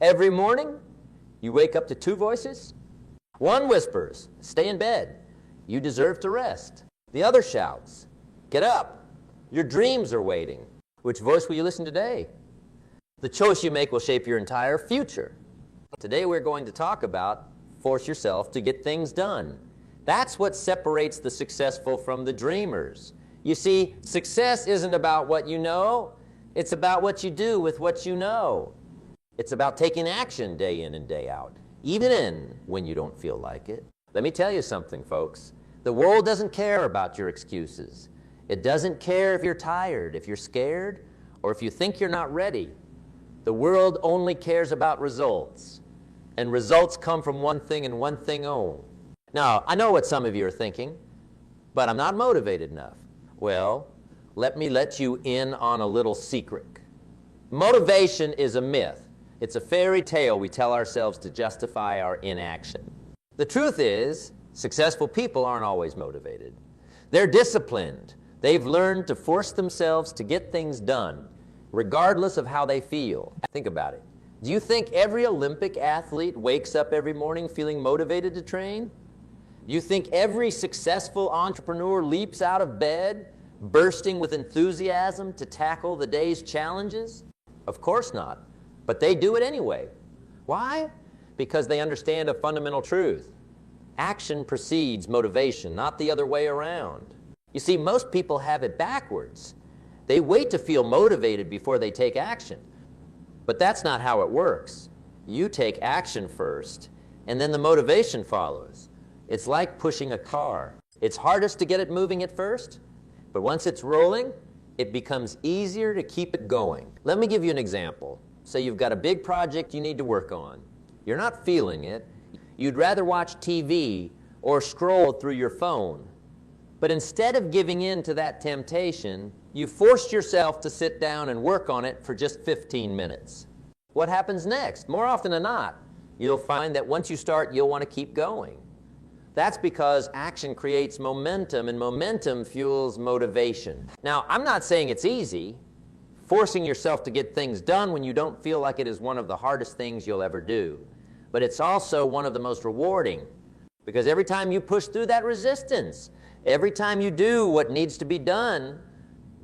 Every morning, you wake up to two voices. One whispers, stay in bed. You deserve to rest. The other shouts, get up. Your dreams are waiting. Which voice will you listen to today? The choice you make will shape your entire future. Today we're going to talk about force yourself to get things done. That's what separates the successful from the dreamers. You see, success isn't about what you know. It's about what you do with what you know. It's about taking action day in and day out, even when you don't feel like it. Let me tell you something, folks. The world doesn't care about your excuses. It doesn't care if you're tired, if you're scared, or if you think you're not ready. The world only cares about results. And results come from one thing and one thing only. Now, I know what some of you are thinking, but I'm not motivated enough. Well, let me let you in on a little secret. Motivation is a myth. It's a fairy tale we tell ourselves to justify our inaction. The truth is, successful people aren't always motivated. They're disciplined. They've learned to force themselves to get things done, regardless of how they feel. Think about it. Do you think every Olympic athlete wakes up every morning feeling motivated to train? Do you think every successful entrepreneur leaps out of bed, bursting with enthusiasm to tackle the day's challenges? Of course not. But they do it anyway. Why? Because they understand a fundamental truth. Action precedes motivation, not the other way around. You see, most people have it backwards. They wait to feel motivated before they take action. But that's not how it works. You take action first, and then the motivation follows. It's like pushing a car. It's hardest to get it moving at first, but once it's rolling, it becomes easier to keep it going. Let me give you an example. Say you've got a big project you need to work on. You're not feeling it. You'd rather watch TV or scroll through your phone. But instead of giving in to that temptation, you forced yourself to sit down and work on it for just 15 minutes. What happens next? More often than not, you'll find that once you start, you'll want to keep going. That's because action creates momentum, and momentum fuels motivation. Now, I'm not saying it's easy. Forcing yourself to get things done when you don't feel like it is one of the hardest things you'll ever do. But it's also one of the most rewarding, because every time you push through that resistance, every time you do what needs to be done,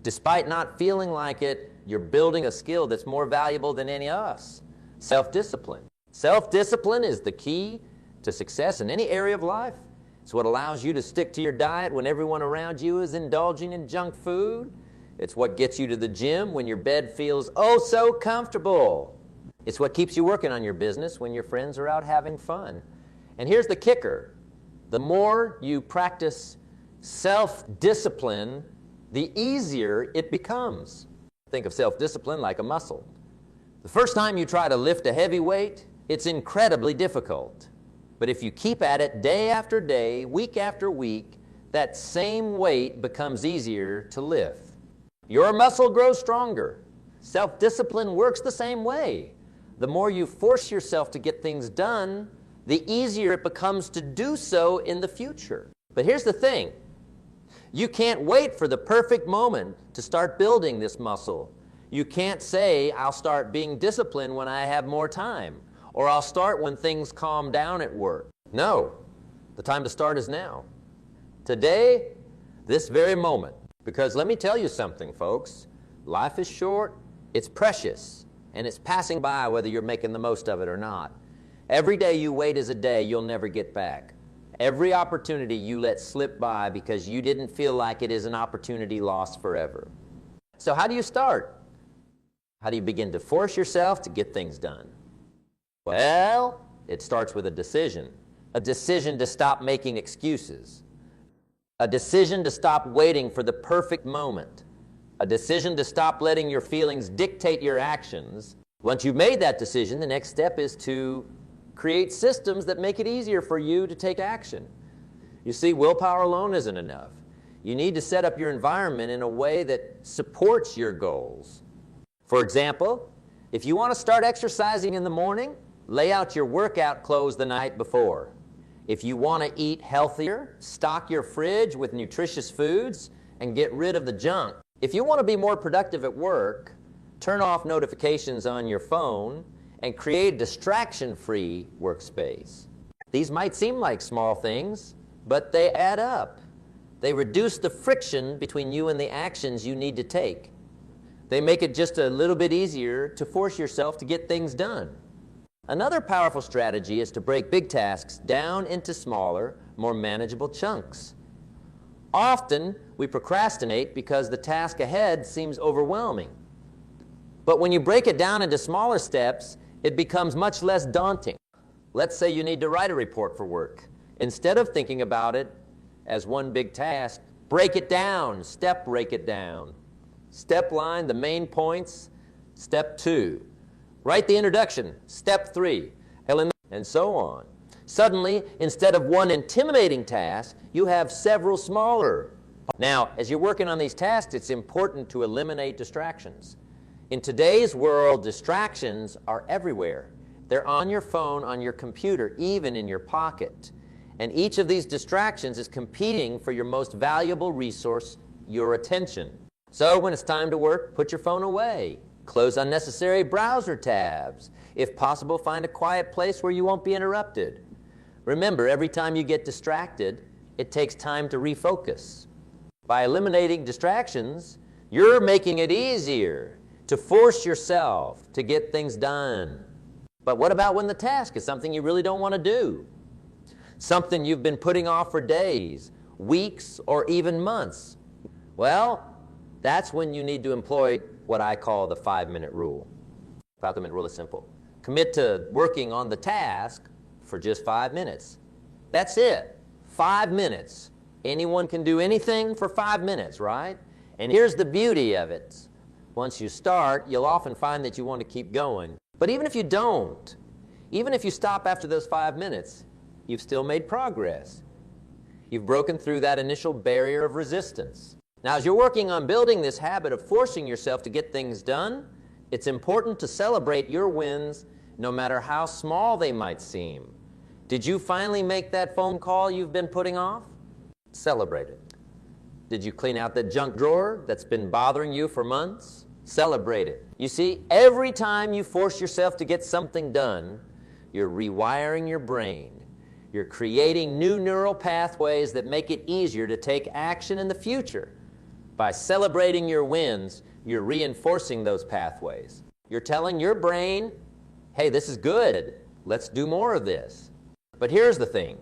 despite not feeling like it, you're building a skill that's more valuable than any of us. Self-discipline. Self-discipline is the key to success in any area of life. It's what allows you to stick to your diet when everyone around you is indulging in junk food. It's what gets you to the gym when your bed feels oh so comfortable. It's what keeps you working on your business when your friends are out having fun. And here's the kicker. The more you practice self-discipline, the easier it becomes. Think of self-discipline like a muscle. The first time you try to lift a heavy weight, it's incredibly difficult. But if you keep at it day after day, week after week, that same weight becomes easier to lift. Your muscle grows stronger. Self-discipline works the same way. The more you force yourself to get things done, the easier it becomes to do so in the future. But here's the thing. You can't wait for the perfect moment to start building this muscle. You can't say, I'll start being disciplined when I have more time, or I'll start when things calm down at work. No, the time to start is now. Today, this very moment. Because let me tell you something, folks. Life is short, it's precious, and it's passing by whether you're making the most of it or not. Every day you wait is a day you'll never get back. Every opportunity you let slip by because you didn't feel like it is an opportunity lost forever. So how do you start? How do you begin to force yourself to get things done? Well, it starts with a decision to stop making excuses. A decision to stop waiting for the perfect moment. A decision to stop letting your feelings dictate your actions. Once you've made that decision, the next step is to create systems that make it easier for you to take action. You see, willpower alone isn't enough. You need to set up your environment in a way that supports your goals. For example, if you want to start exercising in the morning, lay out your workout clothes the night before. If you want to eat healthier, stock your fridge with nutritious foods and get rid of the junk. If you want to be more productive at work, turn off notifications on your phone and create a distraction-free workspace. These might seem like small things, but they add up. They reduce the friction between you and the actions you need to take. They make it just a little bit easier to force yourself to get things done. Another powerful strategy is to break big tasks down into smaller, more manageable chunks. Often, we procrastinate because the task ahead seems overwhelming. But when you break it down into smaller steps, it becomes much less daunting. Let's say you need to write a report for work. Instead of thinking about it as one big task, break it down, break it down. Step line, the main points, step 2. Write the introduction, step 3, and so on. Suddenly, instead of one intimidating task, you have several smaller. Now, as you're working on these tasks, it's important to eliminate distractions. In today's world, distractions are everywhere. They're on your phone, on your computer, even in your pocket. And each of these distractions is competing for your most valuable resource, your attention. So when it's time to work, put your phone away. Close unnecessary browser tabs. If possible, find a quiet place where you won't be interrupted. Remember, every time you get distracted, it takes time to refocus. By eliminating distractions, you're making it easier to force yourself to get things done. But what about when the task is something you really don't want to do? Something you've been putting off for days, weeks, or even months? Well, that's when you need to employ what I call the 5-minute rule. The 5-minute rule is simple. Commit to working on the task for just 5 minutes. That's it. 5 minutes. Anyone can do anything for 5 minutes, right? And here's the beauty of it. Once you start, you'll often find that you want to keep going. But even if you don't, even if you stop after those 5 minutes, you've still made progress. You've broken through that initial barrier of resistance. Now, as you're working on building this habit of forcing yourself to get things done, it's important to celebrate your wins no matter how small they might seem. Did you finally make that phone call you've been putting off? Celebrate it. Did you clean out that junk drawer that's been bothering you for months? Celebrate it. You see, every time you force yourself to get something done, you're rewiring your brain. You're creating new neural pathways that make it easier to take action in the future. By celebrating your wins, you're reinforcing those pathways. You're telling your brain, hey, this is good. Let's do more of this. But here's the thing.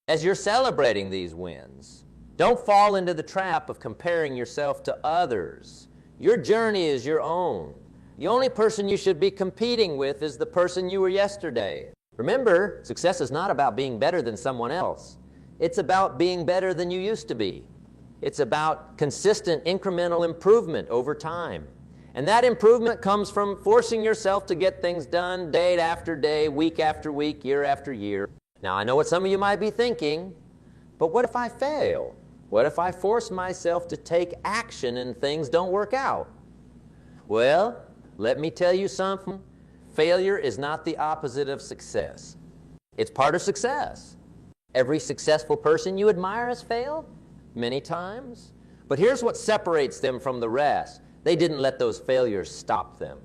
As you're celebrating these wins, don't fall into the trap of comparing yourself to others. Your journey is your own. The only person you should be competing with is the person you were yesterday. Remember, success is not about being better than someone else. It's about being better than you used to be. It's about consistent incremental improvement over time. And that improvement comes from forcing yourself to get things done day after day, week after week, year after year. Now, I know what some of you might be thinking, but what if I fail? What if I force myself to take action and things don't work out? Well, let me tell you something. Failure is not the opposite of success. It's part of success. Every successful person you admire has failed many times. But here's what separates them from the rest. They didn't let those failures stop them.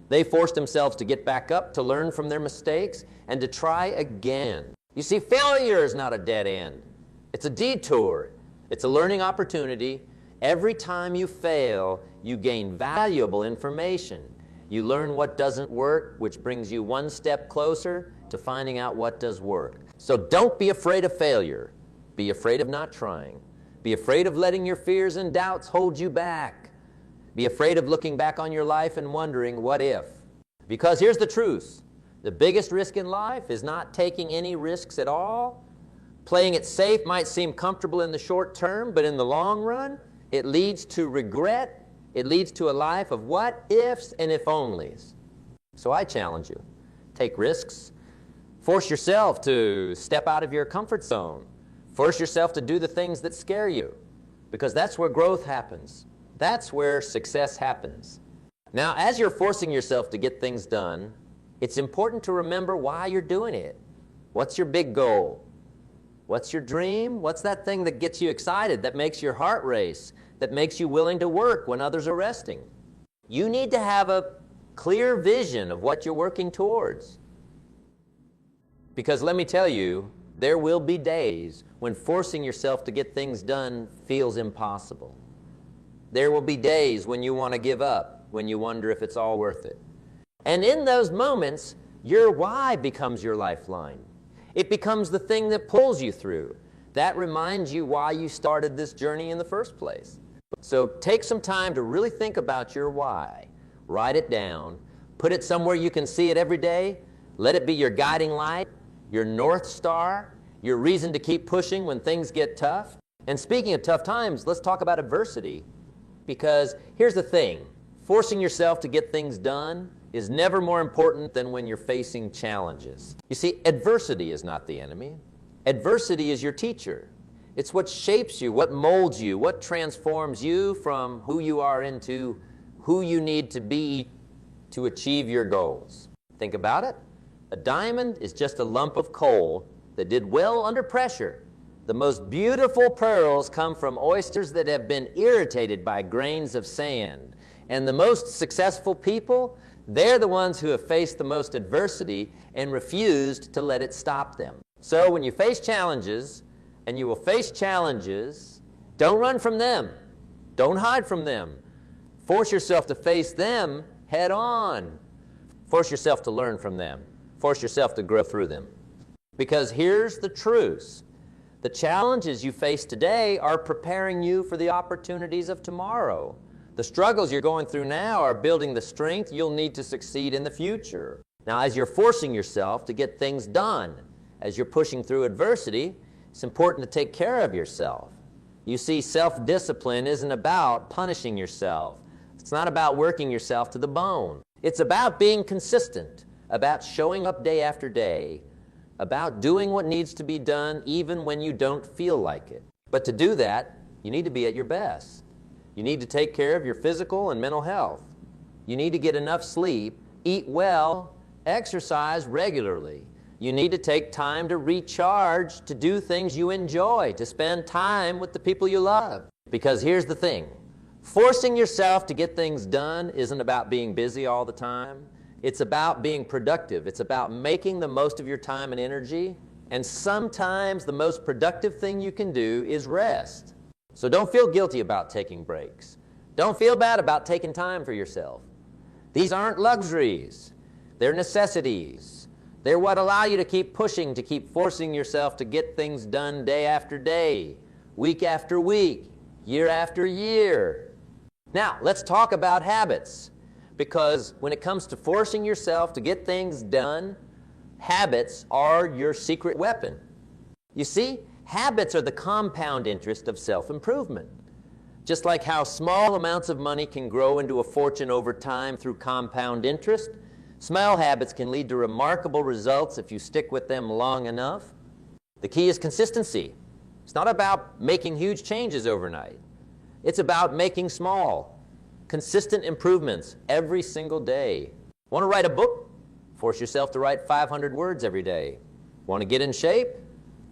They forced themselves to get back up, to learn from their mistakes, and to try again. You see, failure is not a dead end. It's a detour. It's a learning opportunity. Every time you fail, you gain valuable information. You learn what doesn't work, which brings you one step closer to finding out what does work. So don't be afraid of failure. Be afraid of not trying. Be afraid of letting your fears and doubts hold you back. Be afraid of looking back on your life and wondering, what if? Because here's the truth. The biggest risk in life is not taking any risks at all. Playing it safe might seem comfortable in the short term, but in the long run, it leads to regret. It leads to a life of what ifs and if onlys. So I challenge you. Take risks. Force yourself to step out of your comfort zone. Force yourself to do the things that scare you, because that's where growth happens. That's where success happens. Now, as you're forcing yourself to get things done, it's important to remember why you're doing it. What's your big goal? What's your dream? What's that thing that gets you excited, that makes your heart race, that makes you willing to work when others are resting? You need to have a clear vision of what you're working towards. Because let me tell you, there will be days when forcing yourself to get things done feels impossible. There will be days when you want to give up, when you wonder if it's all worth it. And in those moments, your why becomes your lifeline. It becomes the thing that pulls you through. That reminds you why you started this journey in the first place. So take some time to really think about your why. Write it down. Put it somewhere you can see it every day. Let it be your guiding light, your North Star, your reason to keep pushing when things get tough. And speaking of tough times, let's talk about adversity. Because here's the thing, forcing yourself to get things done is never more important than when you're facing challenges. You see, adversity is not the enemy. Adversity is your teacher. It's what shapes you, what molds you, what transforms you from who you are into who you need to be to achieve your goals. Think about it. A diamond is just a lump of coal that did well under pressure. The most beautiful pearls come from oysters that have been irritated by grains of sand. And the most successful people, they're the ones who have faced the most adversity and refused to let it stop them. So when you face challenges, and you will face challenges, don't run from them. Don't hide from them. Force yourself to face them head on. Force yourself to learn from them. Force yourself to grow through them. Because here's the truth. The challenges you face today are preparing you for the opportunities of tomorrow. The struggles you're going through now are building the strength you'll need to succeed in the future. Now, as you're forcing yourself to get things done, as you're pushing through adversity, it's important to take care of yourself. You see, self-discipline isn't about punishing yourself. It's not about working yourself to the bone. It's about being consistent, about showing up day after day, about doing what needs to be done even when you don't feel like it. But to do that, you need to be at your best. You need to take care of your physical and mental health. You need to get enough sleep, eat well, exercise regularly. You need to take time to recharge, to do things you enjoy, to spend time with the people you love. Because here's the thing, forcing yourself to get things done isn't about being busy all the time. It's about being productive. It's about making the most of your time and energy. And sometimes the most productive thing you can do is rest. So don't feel guilty about taking breaks. Don't feel bad about taking time for yourself. These aren't luxuries. They're necessities. They're what allow you to keep pushing, to keep forcing yourself to get things done day after day, week after week, year after year. Now, let's talk about habits. Because when it comes to forcing yourself to get things done, habits are your secret weapon. You see, habits are the compound interest of self-improvement. Just like how small amounts of money can grow into a fortune over time through compound interest, small habits can lead to remarkable results if you stick with them long enough. The key is consistency. It's not about making huge changes overnight. It's about making small, consistent improvements every single day. Want to write a book? Force yourself to write 500 words every day. Want to get in shape?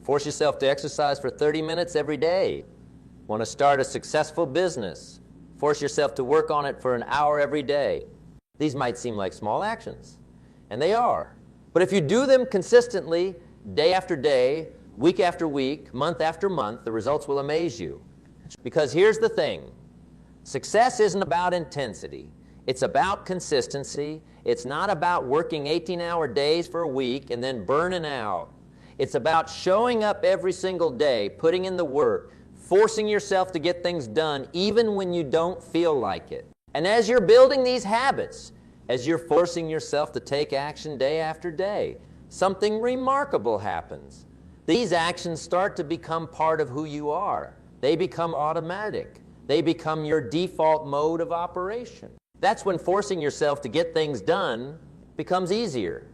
Force yourself to exercise for 30 minutes every day. Want to start a successful business? Force yourself to work on it for an hour every day. These might seem like small actions, and they are. But if you do them consistently, day after day, week after week, month after month, the results will amaze you. Because here's the thing. Success isn't about intensity. It's about consistency. It's not about working 18-hour days for a week and then burning out. It's about showing up every single day, putting in the work, forcing yourself to get things done even when you don't feel like it. And as you're building these habits, as you're forcing yourself to take action day after day, something remarkable happens. These actions start to become part of who you are. They become automatic. They become your default mode of operation. That's when forcing yourself to get things done becomes easier.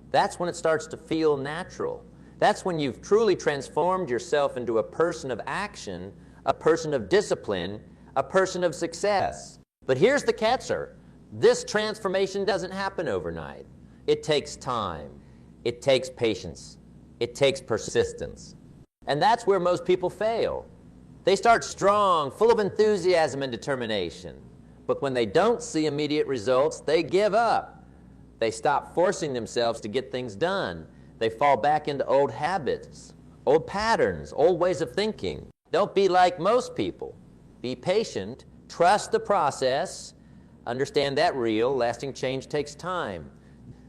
That's when it starts to feel natural. That's when you've truly transformed yourself into a person of action, a person of discipline, a person of success. But here's the catcher. This transformation doesn't happen overnight. It takes time. It takes patience. It takes persistence. And that's where most people fail. They start strong, full of enthusiasm and determination. But when they don't see immediate results, they give up. They stop forcing themselves to get things done. They fall back into old habits, old patterns, old ways of thinking. Don't be like most people. Be patient, trust the process, understand that real, lasting change takes time.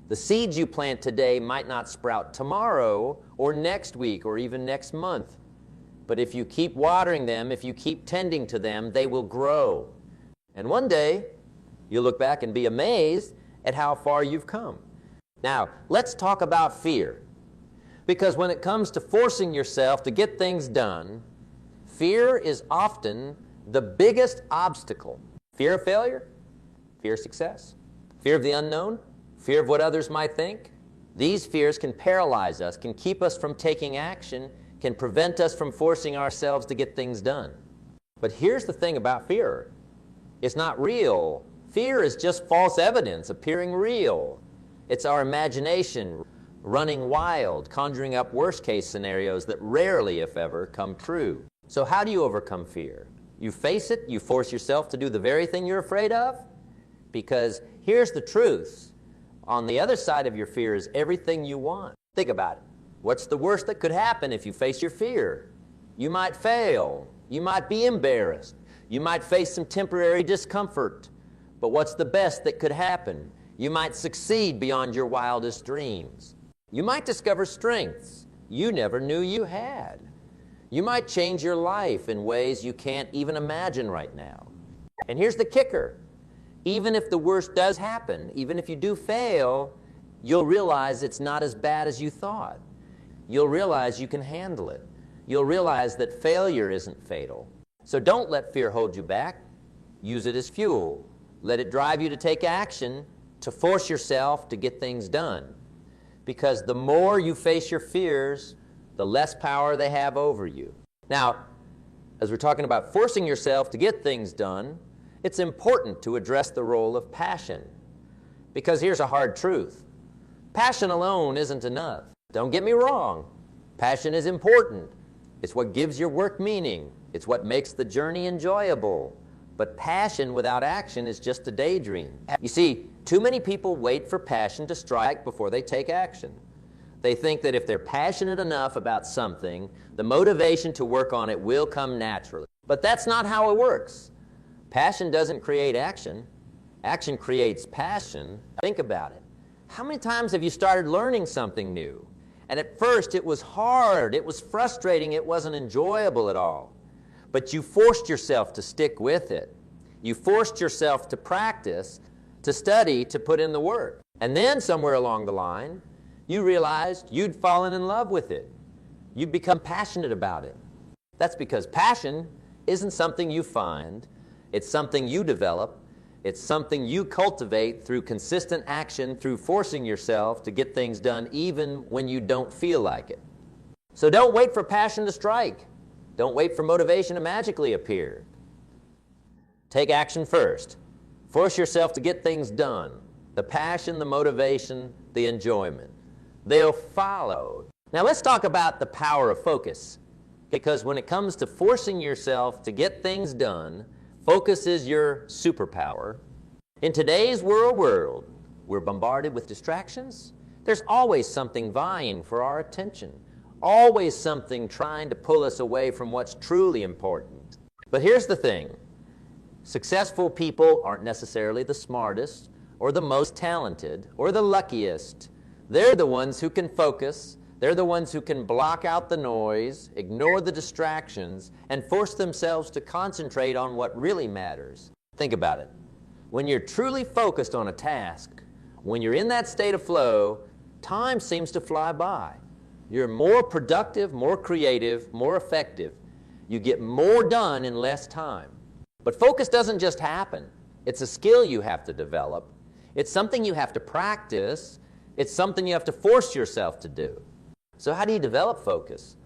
The seeds you plant today might not sprout tomorrow or next week or even next month. But if you keep watering them, if you keep tending to them, they will grow. And one day, you'll look back and be amazed at how far you've come. Now, let's talk about fear. Because when it comes to forcing yourself to get things done, fear is often the biggest obstacle. Fear of failure, fear of success, fear of the unknown, fear of what others might think. These fears can paralyze us, can keep us from taking action, can prevent us from forcing ourselves to get things done. But here's the thing about fear. It's not real. Fear is just false evidence appearing real. It's our imagination running wild, conjuring up worst-case scenarios that rarely, if ever, come true. So how do you overcome fear? You face it, you force yourself to do the very thing you're afraid of? Because here's the truth. On the other side of your fear is everything you want. Think about it. What's the worst that could happen if you face your fear? You might fail. You might be embarrassed. You might face some temporary discomfort. But what's the best that could happen? You might succeed beyond your wildest dreams. You might discover strengths you never knew you had. You might change your life in ways you can't even imagine right now. And here's the kicker. Even if the worst does happen, even if you do fail, you'll realize it's not as bad as you thought. You'll realize you can handle it. You'll realize that failure isn't fatal. So don't let fear hold you back. Use it as fuel. Let it drive you to take action, to force yourself to get things done. Because the more you face your fears, the less power they have over you. Now, as we're talking about forcing yourself to get things done, it's important to address the role of passion. Because here's a hard truth. Passion alone isn't enough. Don't get me wrong. Passion is important. It's what gives your work meaning. It's what makes the journey enjoyable. But passion without action is just a daydream. You see, too many people wait for passion to strike before they take action. They think that if they're passionate enough about something, the motivation to work on it will come naturally. But that's not how it works. Passion doesn't create action. Action creates passion. Think about it. How many times have you started learning something new? And at first it was hard, it was frustrating, it wasn't enjoyable at all. But you forced yourself to stick with it. You forced yourself to practice, to study, to put in the work. And then somewhere along the line, you realized you'd fallen in love with it. You'd become passionate about it. That's because passion isn't something you find. It's something you develop. It's something you cultivate through consistent action, through forcing yourself to get things done even when you don't feel like it. So don't wait for passion to strike. Don't wait for motivation to magically appear. Take action first. Force yourself to get things done. The passion, the motivation, the enjoyment. They'll follow. Now let's talk about the power of focus. Because when it comes to forcing yourself to get things done, focus is your superpower. In today's world, we're bombarded with distractions. There's always something vying for our attention. Always something trying to pull us away from what's truly important. But here's the thing. Successful people aren't necessarily the smartest or the most talented or the luckiest. They're the ones who can focus. They're the ones who can block out the noise, ignore the distractions, and force themselves to concentrate on what really matters. Think about it. When you're truly focused on a task, when you're in that state of flow, time seems to fly by. You're more productive, more creative, more effective. You get more done in less time. But focus doesn't just happen. It's a skill you have to develop. It's something you have to practice. It's something you have to force yourself to do. So how do you develop focus?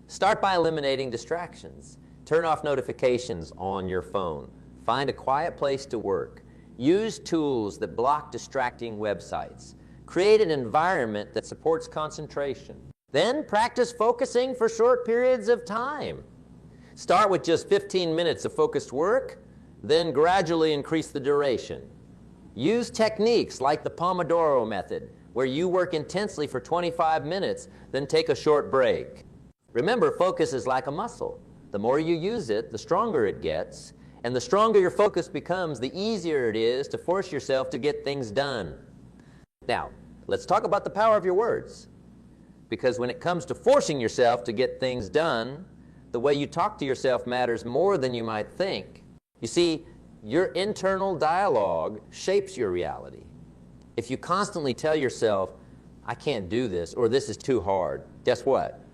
Start by eliminating distractions. Turn off notifications on your phone. Find a quiet place to work. Use tools that block distracting websites. Create an environment that supports concentration. Then practice focusing for short periods of time. Start with just 15 minutes of focused work, then gradually increase the duration. Use techniques like the Pomodoro method, where you work intensely for 25 minutes, then take a short break. Remember, focus is like a muscle. The more you use it, the stronger it gets, and the stronger your focus becomes, the easier it is to force yourself to get things done. Now, let's talk about the power of your words. Because when it comes to forcing yourself to get things done, the way you talk to yourself matters more than you might think. You see, your internal dialogue shapes your reality. If you constantly tell yourself, I can't do this, or this is too hard, guess what?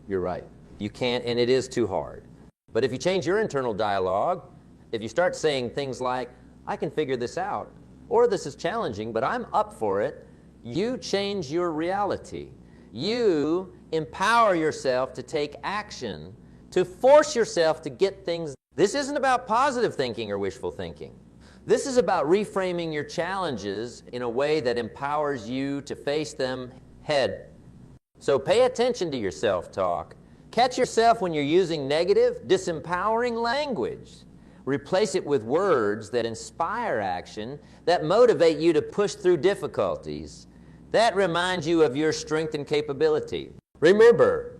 You're right. You can't, and it is too hard. But if you change your internal dialogue, if you start saying things like, I can figure this out, or this is challenging, but I'm up for it, you change your reality. You empower yourself to take action, to force yourself to get things. This isn't about positive thinking or wishful thinking. This is about reframing your challenges in a way that empowers you to face them head. So pay attention to your self-talk. Catch yourself when you're using negative, disempowering language. Replace it with words that inspire action, that motivate you to push through difficulties, that remind you of your strength and capability. Remember,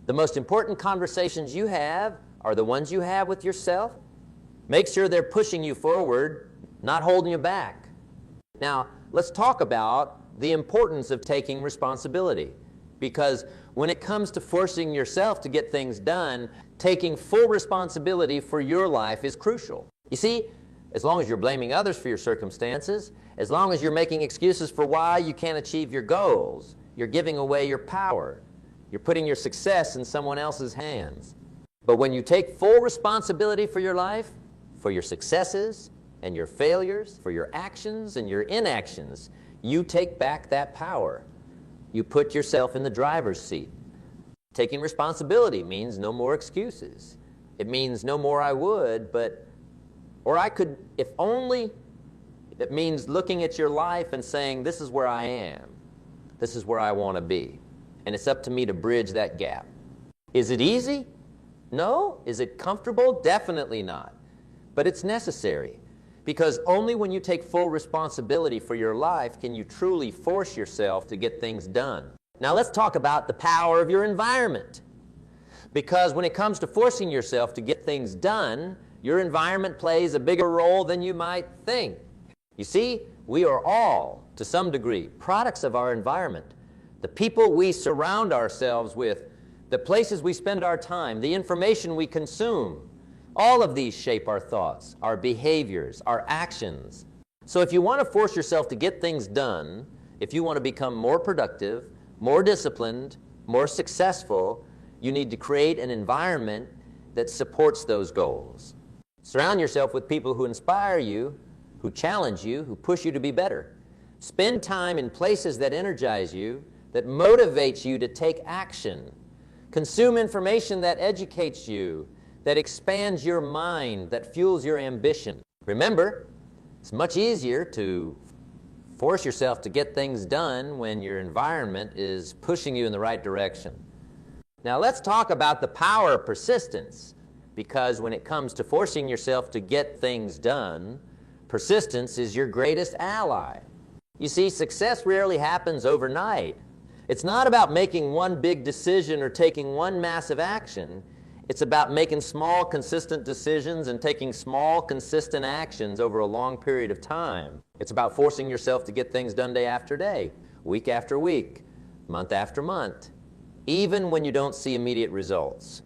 the most important conversations you have are the ones you have with yourself. Make sure they're pushing you forward, not holding you back. Now, let's talk about the importance of taking responsibility. Because when it comes to forcing yourself to get things done, taking full responsibility for your life is crucial. You see, as long as you're blaming others for your circumstances, as long as you're making excuses for why you can't achieve your goals, you're giving away your power. You're putting your success in someone else's hands. But when you take full responsibility for your life, for your successes and your failures, for your actions and your inactions, you take back that power. You put yourself in the driver's seat. Taking responsibility means no more excuses. It means no more I would, but, or I could, if only. It means looking at your life and saying, this is where I am. This is where I want to be. And it's up to me to bridge that gap. Is it easy? No. Is it comfortable? Definitely not. But it's necessary. Because only when you take full responsibility for your life can you truly force yourself to get things done. Now let's talk about the power of your environment. Because when it comes to forcing yourself to get things done, your environment plays a bigger role than you might think. You see, we are all, to some degree, products of our environment. The people we surround ourselves with, the places we spend our time, the information we consume, all of these shape our thoughts, our behaviors, our actions. So if you want to force yourself to get things done, if you want to become more productive, more disciplined, more successful, you need to create an environment that supports those goals. Surround yourself with people who inspire you, who challenge you, who push you to be better. Spend time in places that energize you, that motivates you to take action. Consume information that educates you, that expands your mind, that fuels your ambition. Remember, it's much easier to force yourself to get things done when your environment is pushing you in the right direction. Now let's talk about the power of persistence, because when it comes to forcing yourself to get things done, persistence is your greatest ally. You see, success rarely happens overnight. It's not about making one big decision or taking one massive action. It's about making small, consistent decisions and taking small, consistent actions over a long period of time. It's about forcing yourself to get things done day after day, week after week, month after month, even when you don't see immediate results.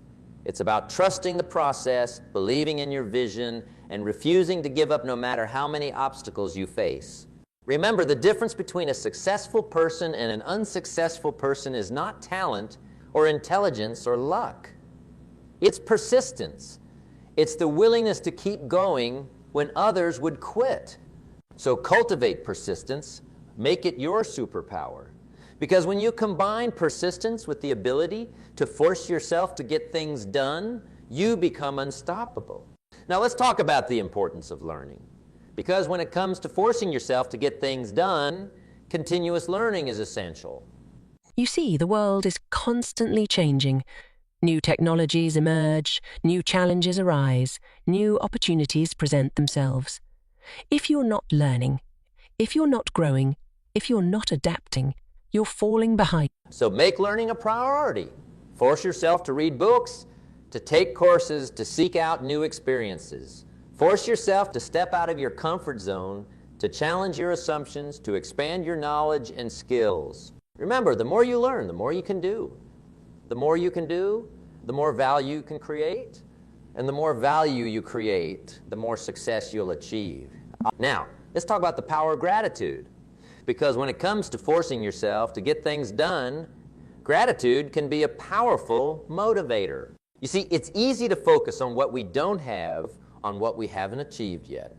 It's about trusting the process, believing in your vision, and refusing to give up no matter how many obstacles you face. Remember, the difference between a successful person and an unsuccessful person is not talent or intelligence or luck. It's persistence. It's the willingness to keep going when others would quit. So cultivate persistence. Make it your superpower. Because when you combine persistence with the ability to force yourself to get things done, you become unstoppable. Now let's talk about the importance of learning. Because when it comes to forcing yourself to get things done, continuous learning is essential. You see, the world is constantly changing. New technologies emerge, new challenges arise, new opportunities present themselves. If you're not learning, if you're not growing, if you're not adapting, you're falling behind. So make learning a priority. Force yourself to read books, to take courses, to seek out new experiences. Force yourself to step out of your comfort zone, to challenge your assumptions, to expand your knowledge and skills. Remember, the more you learn, the more you can do. The more you can do, the more value you can create. And the more value you create, the more success you'll achieve. Now, let's talk about the power of gratitude. Because when it comes to forcing yourself to get things done, gratitude can be a powerful motivator. You see, it's easy to focus on what we don't have, on what we haven't achieved yet.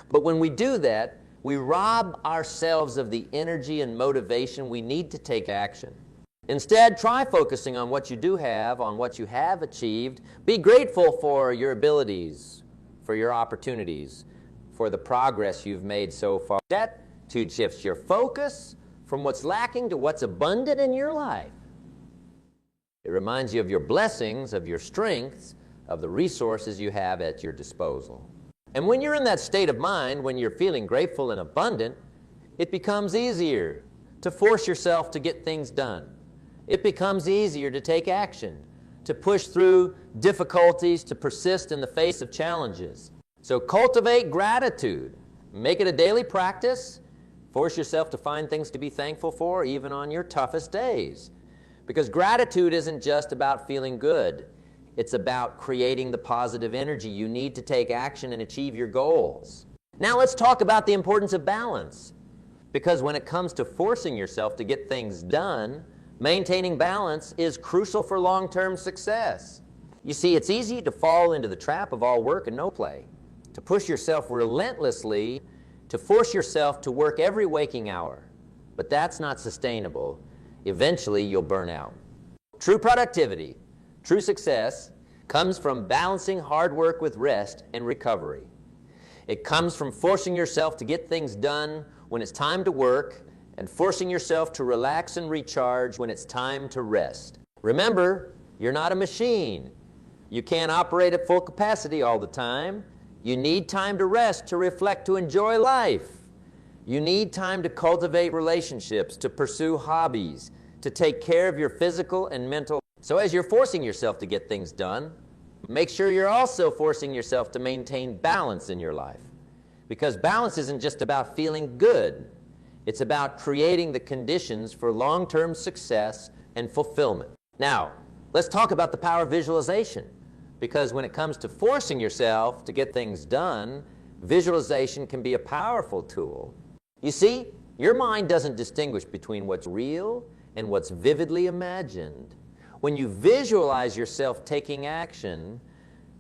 But when we do that, we rob ourselves of the energy and motivation we need to take action. Instead, try focusing on what you do have, on what you have achieved. Be grateful for your abilities, for your opportunities, for the progress you've made so far. That shifts your focus from what's lacking to what's abundant in your life. It reminds you of your blessings, of your strengths, of the resources you have at your disposal. And when you're in that state of mind, when you're feeling grateful and abundant, it becomes easier to force yourself to get things done. It becomes easier to take action, to push through difficulties, to persist in the face of challenges. So cultivate gratitude. Make it a daily practice. Force yourself to find things to be thankful for, even on your toughest days. Because gratitude isn't just about feeling good. It's about creating the positive energy you need to take action and achieve your goals. Now let's talk about the importance of balance. Because when it comes to forcing yourself to get things done, maintaining balance is crucial for long-term success. You see, it's easy to fall into the trap of all work and no play, to push yourself relentlessly, to force yourself to work every waking hour. But that's not sustainable. Eventually, you'll burn out. True productivity, true success, comes from balancing hard work with rest and recovery. It comes from forcing yourself to get things done when it's time to work and forcing yourself to relax and recharge when it's time to rest. Remember, you're not a machine. You can't operate at full capacity all the time. You need time to rest, to reflect, to enjoy life. You need time to cultivate relationships, to pursue hobbies, to take care of your physical and mental. So as you're forcing yourself to get things done, make sure you're also forcing yourself to maintain balance in your life. Because balance isn't just about feeling good. It's about creating the conditions for long-term success and fulfillment. Now, let's talk about the power of visualization. Because when it comes to forcing yourself to get things done, visualization can be a powerful tool. You see, your mind doesn't distinguish between what's real and what's vividly imagined. When you visualize yourself taking action,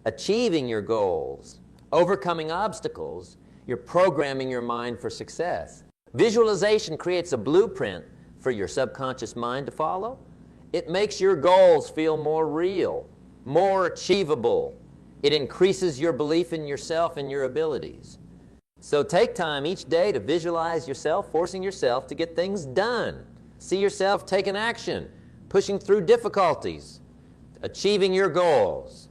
achieving your goals, overcoming obstacles, you're programming your mind for success. Visualization creates a blueprint for your subconscious mind to follow. It makes your goals feel more real, more achievable. It increases your belief in yourself and your abilities. So take time each day to visualize yourself forcing yourself to get things done. See yourself taking action, pushing through difficulties, achieving your goals.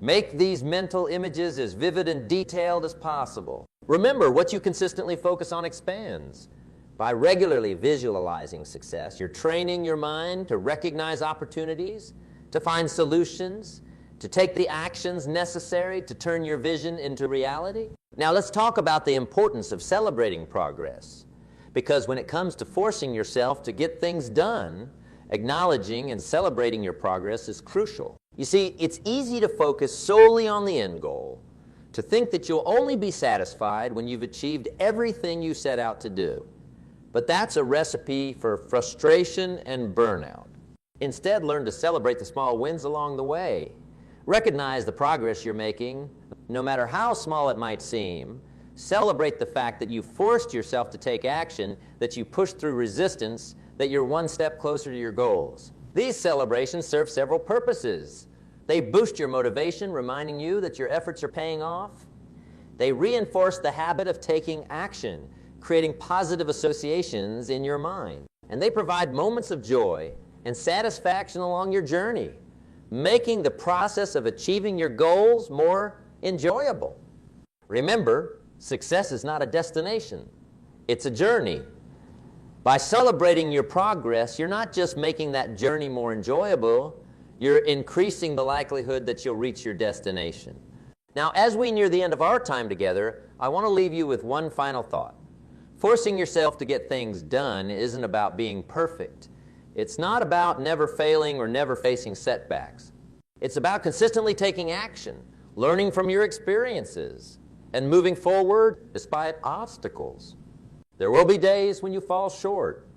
Make these mental images as vivid and detailed as possible. Remember, what you consistently focus on expands. By regularly visualizing success, you're training your mind to recognize opportunities, to find solutions, to take the actions necessary to turn your vision into reality. Now let's talk about the importance of celebrating progress. Because when it comes to forcing yourself to get things done, acknowledging and celebrating your progress is crucial. You see, it's easy to focus solely on the end goal, to think that you'll only be satisfied when you've achieved everything you set out to do. But that's a recipe for frustration and burnout. Instead, learn to celebrate the small wins along the way. Recognize the progress you're making, no matter how small it might seem. Celebrate the fact that you forced yourself to take action, that you pushed through resistance, that you're one step closer to your goals. These celebrations serve several purposes. They boost your motivation, reminding you that your efforts are paying off. They reinforce the habit of taking action, creating positive associations in your mind. And they provide moments of joy and satisfaction along your journey. making the process of achieving your goals more enjoyable. Remember, success is not a destination. It's a journey. By celebrating your progress, you're not just making that journey more enjoyable, you're increasing the likelihood that you'll reach your destination. Now, as we near the end of our time together, I want to leave you with one final thought. Forcing yourself to get things done isn't about being perfect. It's not about never failing or never facing setbacks. It's about consistently taking action, learning from your experiences, and moving forward despite obstacles. There will be days when you fall short,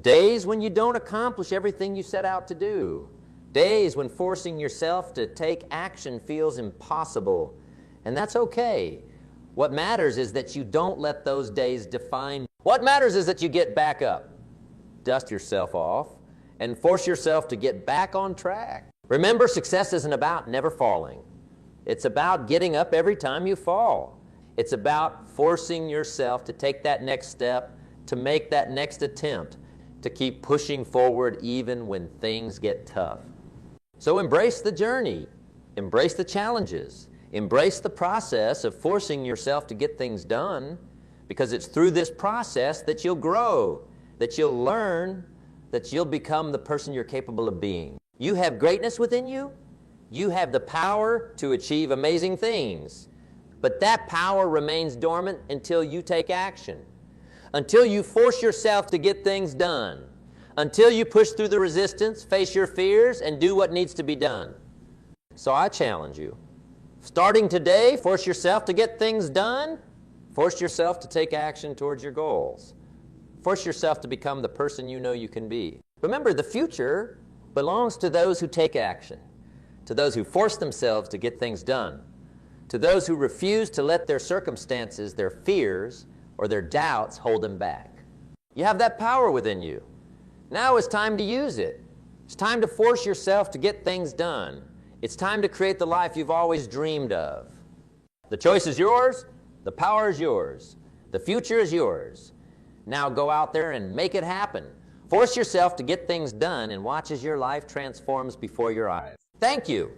days when you don't accomplish everything you set out to do, days when forcing yourself to take action feels impossible, and that's okay. What matters is that you don't let those days define you. What matters is that you get back up, dust yourself off, and force yourself to get back on track. Remember, success isn't about never falling. It's about getting up every time you fall. It's about forcing yourself to take that next step, to make that next attempt, to keep pushing forward even when things get tough. So embrace the journey, embrace the challenges, embrace the process of forcing yourself to get things done, because it's through this process that you'll grow, that you'll learn, that you'll become the person you're capable of being. You have greatness within you. You have the power to achieve amazing things. But that power remains dormant until you take action, until you force yourself to get things done, until you push through the resistance, face your fears, and do what needs to be done. So I challenge you. Starting today, force yourself to get things done. Force yourself to take action towards your goals. Force yourself to become the person you know you can be. Remember, the future belongs to those who take action, to those who force themselves to get things done, to those who refuse to let their circumstances, their fears, or their doubts hold them back. You have that power within you. Now it's time to use it. It's time to force yourself to get things done. It's time to create the life you've always dreamed of. The choice is yours. The power is yours. The future is yours. Now go out there and make it happen. Force yourself to get things done and watch as your life transforms before your eyes. Thank you.